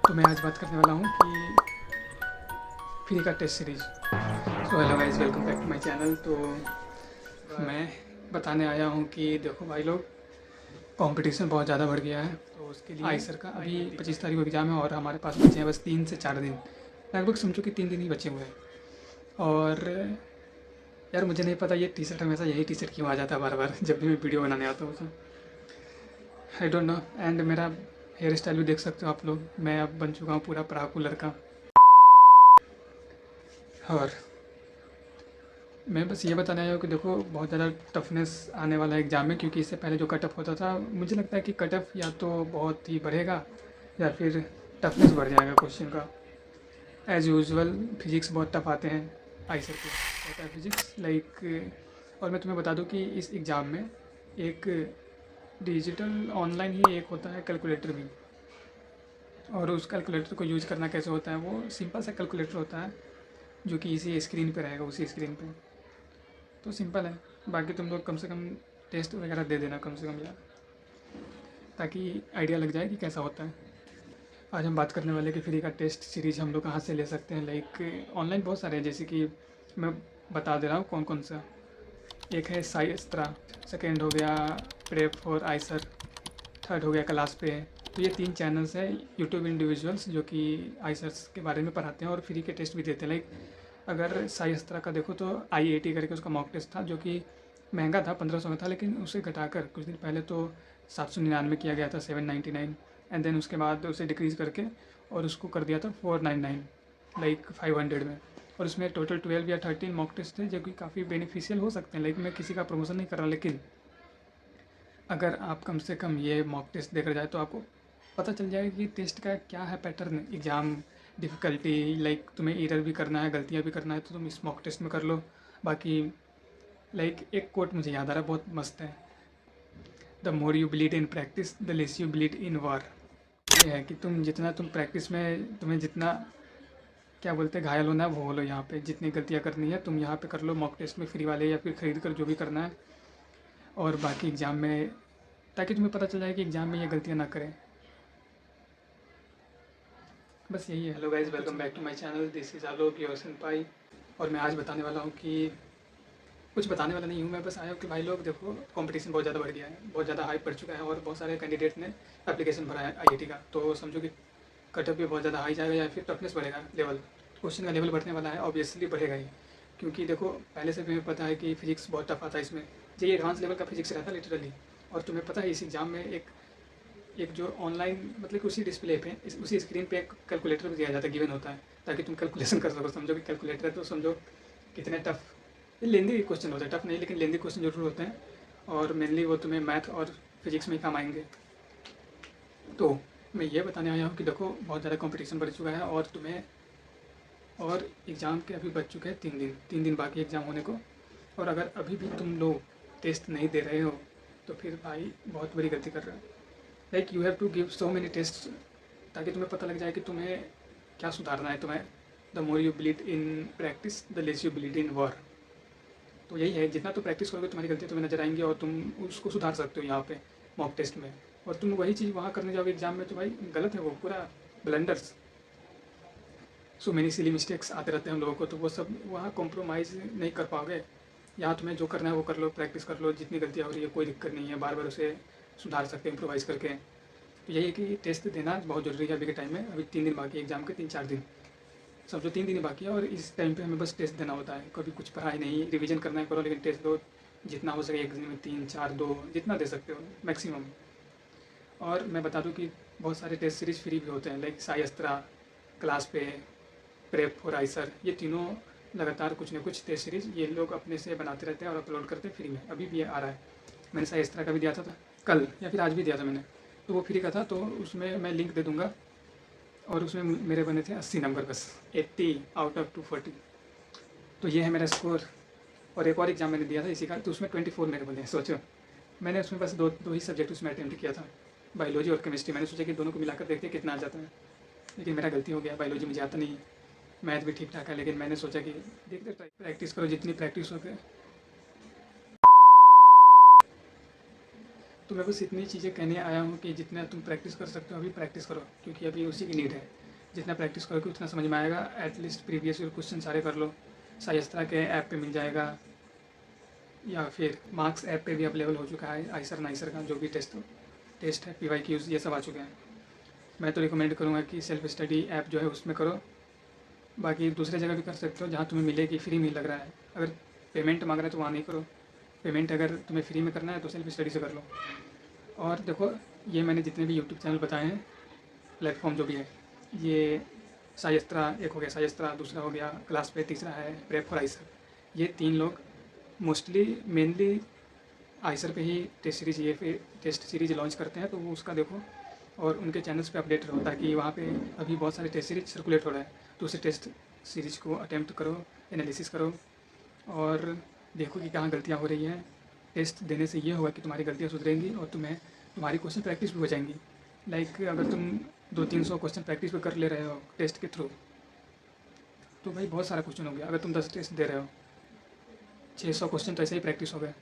तो मैं आज बात करने वाला हूँ कि फ्री का test series. So hello guys, welcome back to my channel. तो मैं बताने आया हूँ कि देखो भाई लोग, कंपटीशन बहुत ज़्यादा बढ़ गया है। तो उसके लिए आई सर का अभी 25 तारीख को एग्ज़ाम है और हमारे पास बचे हैं बस 3 से 4 दिन। लगभग समझो कि 3 दिन ही बचे हुए हैं। और यार मुझे नहीं पता ये टी शर्ट हमेशा यही टी शर्ट क्यों आ जाता है बार बार जब भी मैं वीडियो बनाने आता हूँ तो आई डोंट नो। एंड मेरा हेयर स्टाइल भी देख सकते हो आप लोग, मैं अब बन चुका हूँ पूरा पढ़ाकू लड़का। और मैं बस ये बताने आया हूँ कि देखो बहुत ज़्यादा टफनेस आने वाला है एग्ज़ाम में, क्योंकि इससे पहले जो कट ऑफ होता था मुझे लगता है कि कट ऑफ या तो बहुत ही बढ़ेगा या फिर टफनेस बढ़ जाएगा क्वेश्चन का। एज़ यूजुअल फिजिक्स बहुत टफ आते हैं, आई सर के होता है फिजिक्स लाइक। और मैं तुम्हें बता दूं कि इस एग्ज़ाम में एक डिजिटल ऑनलाइन ही एक होता है कैलकुलेटर भी। और उस कैलकुलेटर को यूज़ करना कैसे होता है, वो सिंपल सा कैलकुलेटर होता है जो कि इसी स्क्रीन पे रहेगा, उसी स्क्रीन पे। तो सिंपल है। बाकी तुम लोग कम से कम टेस्ट वगैरह दे देना कम से कम यार, ताकि आइडिया लग जाए कि कैसा होता है। आज हम बात करने वाले कि फ्री का टेस्ट सीरीज़ हम लोग कहाँ से ले सकते हैं। लाइक ऑनलाइन बहुत सारे हैं, जैसे कि मैं बता दे रहा हूँ कौन कौन सा। एक है साई अस्त्रा, सेकेंड हो गया प्रेप फॉर आइसर, थर्ड हो गया क्लास पे। तो ये 3 चैनल्स हैं यूट्यूब इंडिविजुअल्स जो कि आइसर्स के बारे में पढ़ाते हैं और फ्री के टेस्ट भी देते हैं। लाइक अगर साई अस्त्रा का देखो तो IIT करके उसका मॉक टेस्ट था जो कि महंगा था, 1500 में था, लेकिन उसे घटाकर कुछ दिन पहले तो 799 किया गया था, 799। एंड देन उसके बाद उसे डिक्रीज़ करके और उसको कर दिया था 499, लाइक 500 में। और उसमें टोटल 12 या 13 मॉक टेस्ट थे जो कि काफ़ी बेनिफिशियल हो सकते हैं। लाइक मैं किसी का प्रमोशन नहीं कर रहा, लेकिन अगर आप कम से कम ये मॉक टेस्ट देकर जाए तो आपको पता चल जाएगा कि टेस्ट का क्या है पैटर्न, एग्ज़ाम डिफ़िकल्टी। लाइक तुम्हें एरर भी करना है, गलतियाँ भी करना है, तो तुम इस मॉक टेस्ट में कर लो। बाकी लाइक एक कोट मुझे याद आ रहा है, बहुत मस्त है, the more you bleed in practice the less you bleed in war. ये है कि तुम जितना तुम प्रैक्टिस में, तुम्हें जितना क्या बोलते हैं घायल होना है वो हो लो, यहाँ पे जितनी गलतियाँ करनी है तुम यहाँ पे कर लो मॉक टेस्ट में फ्री वाले, या फिर ख़रीद कर जो भी करना है। और बाकी एग्ज़ाम में, ताकि तुम्हें पता चल जाए कि एग्ज़ाम में ये गलतियाँ ना करें। बस यही है। Hello guys, welcome back to my channel, this is Alok your senpai. और मैं आज बताने वाला हूँ कि कुछ बताने वाला नहीं हूँ, मैं बस आया हूँ कि भाई लोग देखो, कंपटीशन बहुत ज़्यादा बढ़ गया है, बहुत ज़्यादा हाई पड़ चुका है और बहुत सारे कैंडिडेट ने एप्लीकेशन भरा है IIT का। तो समझो कि कट ऑफ भी बहुत ज़्यादा हाई जाएगा या फिर टफनेस बढ़ेगा, लेवल क्वेश्चन का लेवल बढ़ने वाला है, ऑब्वियसली बढ़ेगा ही। क्योंकि देखो पहले से भी हमें पता है कि फिजिक्स बहुत टफ आता है इसमें, ये एडवांस लेवल का फिजिक्स रहता है लिटरली। और तुम्हें पता है इस एग्ज़ाम में एक एक जो ऑनलाइन मतलब कि उसी डिस्प्ले पे उसी स्क्रीन पे एक कैलकुलेटर भी दिया जाता है, गिवन होता है, ताकि तुम कैलकुलेशन कर सको। समझो कि कैलकुलेटर है तो समझो कितने टफ, ये लेंदी क्वेश्चन होते हैं, टफ नहीं लेकिन लेंदी क्वेश्चन जरूर होते हैं। और मेनली वो तुम्हें मैथ और फिजिक्स में ही काम आएंगे। तो मैं ये बताने आया हूँ कि देखो बहुत ज़्यादा कंपटीशन बढ़ चुका है और तुम्हें, और एग्ज़ाम के अभी बच चुके हैं 3 दिन बाकी एग्ज़ाम होने को। और अगर अभी भी तुम लोग टेस्ट नहीं दे रहे हो तो फिर भाई बहुत बड़ी गलती कर रहे हो। Like you have to give so many test, ताकि तुम्हें पता लग जाए कि तुम्हें क्या सुधारना है। तुम्हें the more you bleed in practice the less you bleed in war. तो यही है, जितना तुम प्रैक्टिस करोगे तुम्हारी गलतियाँ तुम्हें नजर आएंगी और तुम उसको सुधार सकते हो यहाँ पे मॉक टेस्ट में। और तुम वही चीज़ वहाँ करने जाओगे एग्जाम में तो भाई गलत है, वो पूरा blunders. So many silly mistakes आते रहते हैं हम लोगों को, तो वो सब वहाँ कॉम्प्रोमाइज़ नहीं कर पाओगे। यहाँ तुम्हें जो करना है वो कर लो, प्रैक्टिस कर लो, जितनी गलतियाँ हो रही है कोई दिक्कत नहीं है, बार बार उसे सुधार सकते हैं इम्प्रोवाइज़ करके। तो यही है कि टेस्ट देना बहुत ज़रूरी है अभी के टाइम में। अभी 3 दिन बाकी है एग्जाम के, 3-4 दिन, समझो 3 दिन ही बाकी है। और इस टाइम पे हमें बस टेस्ट देना होता है, कभी कुछ पढ़ाई नहीं, रिवीजन करना है करो, लेकिन टेस्ट दो जितना हो सके, एक दिन में 3-4-2 जितना दे सकते हो मैक्सिमम। और मैं बता दूं कि बहुत सारे टेस्ट सीरीज फ्री भी होते हैं, लाइक साई अस्त्रा, क्लास पे, प्रेप फॉर आइसर, ये तीनों लगातार कुछ ना कुछ टेस्ट सीरीज ये लोग अपने से बनाते रहते हैं और अपलोड करते हैं फ्री में। अभी भी ये आ रहा है, मैंने साई अस्त्रा का भी दिया था कल या फिर आज भी दिया था मैंने, तो वो फ्री का था, तो उसमें मैं लिंक दे दूँगा। और उसमें मेरे बने थे 80 नंबर, बस 80 आउट ऑफ 240। तो ये है मेरा स्कोर। और एक और एग्ज़ाम मैंने दिया था इसी का, तो उसमें 24 मेरे बने हैं। सोचो, मैंने उसमें बस दो ही सब्जेक्ट उसमें अटैम्प्ट किया था, बायोलॉजी और केमिस्ट्री। मैंने सोचा कि दोनों को मिलाकर देखते कितना आ जाता है, लेकिन मेरा गलती हो गया, बायोलॉजी मुझे आता नहीं, मैथ भी ठीक ठाक है, लेकिन मैंने सोचा कि देखते प्रैक्टिस करो, जितनी प्रैक्टिस हो गए। तो मैं बस इतनी चीज़ें कहने आया हूँ कि जितना तुम प्रैक्टिस कर सकते हो अभी प्रैक्टिस करो, क्योंकि अभी उसी की नीड है। जितना प्रैक्टिस करोगे उतना समझ में आएगा। एटलीस्ट प्रीवियस ईयर क्वेश्चन सारे कर लो, साइस्त्रा के ऐप पे मिल जाएगा, या फिर मार्क्स ऐप पे भी अवेलेबल हो चुका है। आइसर नाइसर का जो भी टेस्ट है, PYQs ये सब आ चुके हैं। मैं तो रिकमेंड करूँगा कि सेल्फ स्टडी ऐप जो है उसमें करो। बाकी दूसरे जगह भी कर सकते हो जहाँ तुम्हें मिले कि फ्री में लग रहा है। अगर पेमेंट मांग रहा है तो वहाँ नहीं करो। पेमेंट अगर तुम्हें फ्री में करना है तो सेल्फ स्टडी से कर लो। और देखो, ये मैंने जितने भी यूट्यूब चैनल बताए हैं, प्लेटफॉर्म जो भी है, ये साइस्त्रा एक हो गया, साइस्त्रा दूसरा हो गया, क्लास पे तीसरा है प्रेप फॉर आइसर। ये 3 लोग मोस्टली मेनली आइसर पे ही टेस्ट सीरीज लॉन्च करते हैं, तो वो उसका देखो और उनके चैनल्स पे अपडेट रहो, ताकि वहाँ पे अभी बहुत सारे टेस्ट सीरीज सर्कुलेट हो रहा है, तो उसे टेस्ट सीरीज को अटेम्प्ट करो, एनालिसिस करो और देखो कि कहाँ गलतियाँ हो रही हैं। टेस्ट देने से ये होगा कि तुम्हारी गलतियाँ सुधरेंगी और तुम्हारी क्वेश्चन प्रैक्टिस भी हो जाएंगी। लाइक अगर तुम 200-300 क्वेश्चन प्रैक्टिस भी कर ले रहे हो टेस्ट के थ्रू, तो भाई बहुत सारा क्वेश्चन हो गया। अगर तुम 10 टेस्ट दे रहे हो, 600 क्वेश्चन तो ऐसे ही प्रैक्टिस हो गए।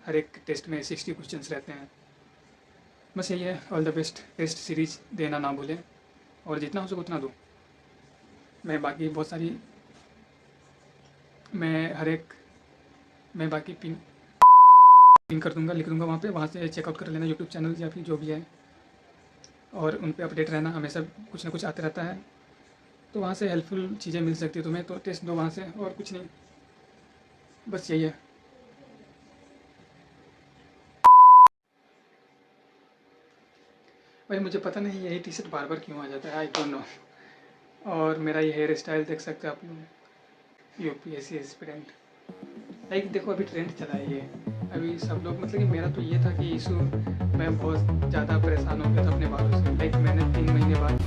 हर एक टेस्ट में 60 क्वेश्चन रहते हैं। बस यही है, all the best. Test series देना ना भूलें और जितना हो सके उतना दो। मैं बाकी बहुत सारी मैं बाकी पिन कर दूंगा, लिख दूंगा वहाँ से चेकआउट कर लेना यूट्यूब चैनल या फिर जो भी है, और उन पे अपडेट रहना। हमेशा कुछ ना कुछ आते रहता है, तो वहाँ से हेल्पफुल चीज़ें मिल सकती है तुम्हें। तो टेस्ट दो वहाँ से, और कुछ नहीं, बस यही है। भाई मुझे पता नहीं यही टी-शर्ट बार बार क्यों आ जाता है, आई डोंट नो। और मेरा ये हेयर स्टाइल देख सकते हो आप लोग, UPSC एस्पिरेंट। लाइक देखो, अभी ट्रेंड चला है ये। अभी सब लोग, मतलब कि मेरा तो ये था कि इशू, मैं बहुत ज़्यादा परेशान हो गया था अपने बालों से। लाइक मैंने 3 महीने बाद